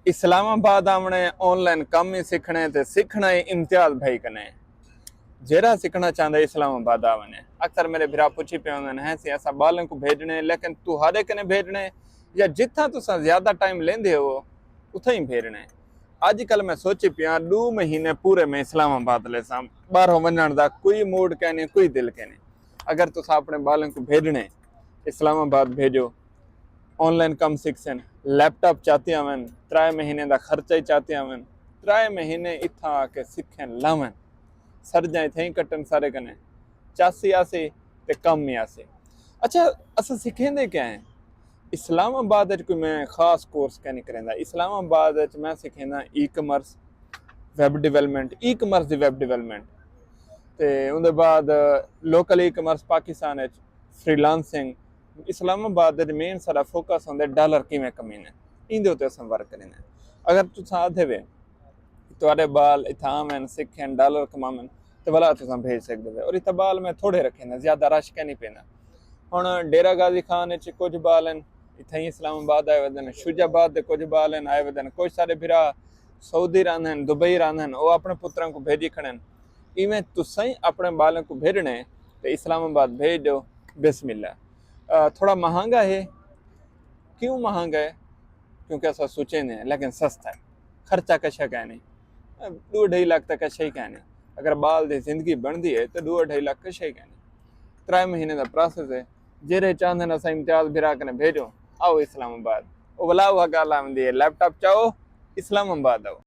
इस्लामाबाद आमने ऑनलाइन कम ही सीखने ते सीखना ही इम्तियाज भाई कने जेरा सीखना चाहते इस्लामाबाद आवने। अक्सर मेरे भरा पुछी पे हैं सी असा बालन को भेजने लेकिन तू हरे कने भेजने या जिथा तुसा ज्यादा टाइम लेंदे हो उथा ही भेजने। अजकल मैं सोची पिया 2 महीने पूरे में इस्लामाबाद ले सां बाहरों वञण दा कोई मूड कहने कोई दिल कहने। अगर तुसा अपने बालन को भेजने इस्लामाबाद भेजो, ऑनलाइन कम सीखन, लैपटॉप चाहते आवन, 3 महीने का खर्चा ही चाहते आवन, 3 महीने इतना आके सीखन लावन, सरजा इथे ही कटन सारे कने चासी आसे ते कम ही आसे। अच्छा अस सीखेंदे क्या है इस्लामाबाद कोई मैं खास कोर्स क्या नहीं करेंदा। इस्लामाबाद मैं सीखेंदा e commerce web development, e commerce दी वैब डिवेलपमेंट ते उनके बाद local e commerce Pakistan freelancing. Islamabad मेन सारा फोकस होंगे डॉलर किमें कमीने इंदे उत्ते अस वर्क करेंगे। अगर तुसा आधे वे तुहाडे बाल इत्थे आवन सीखन डॉलर कमावन तो भला तुसा भेज सकते हो। और इत्थे बाल मैं थोड़े रखे ज्यादा रश क्या नहीं पैंदा। हुण डेरा गाजी खान कुछ बाल हैं इत्थे ही इस्लामाबाद आए वदन, शुजाबाद के कुछ बाल हैं आए वदन, कुछ सारे भिरा सऊदी रहंदे हैं, दुबई रहंदे हैं, वो अपने पुत्रां को भेजी खड़न। इवें तुसा ही अपने बालों को भेजने तो इस्लामाबाद भेज दो बिस्मिल्लाह। थोड़ा महंगा है, क्यों महंगा है? क्योंकि ऐसा सोचे नहीं लेकिन सस्ता है, खर्चा कशा क्या नहीं, 2-2.5 लाख तक कशा ही क्या नहीं। अगर बाल की जिंदगी बनती है तो 2-2.5 लाख कशा ही क्या नहीं। 3 महीने का प्रोसेस है। जेरे चाहते असा इम्तियाज भिरा कने भेजो आओ इस्लामाबाद, वो भला हुआ गाल आंदी है लैपटॉप चाहो इस्लामाबाद आओ।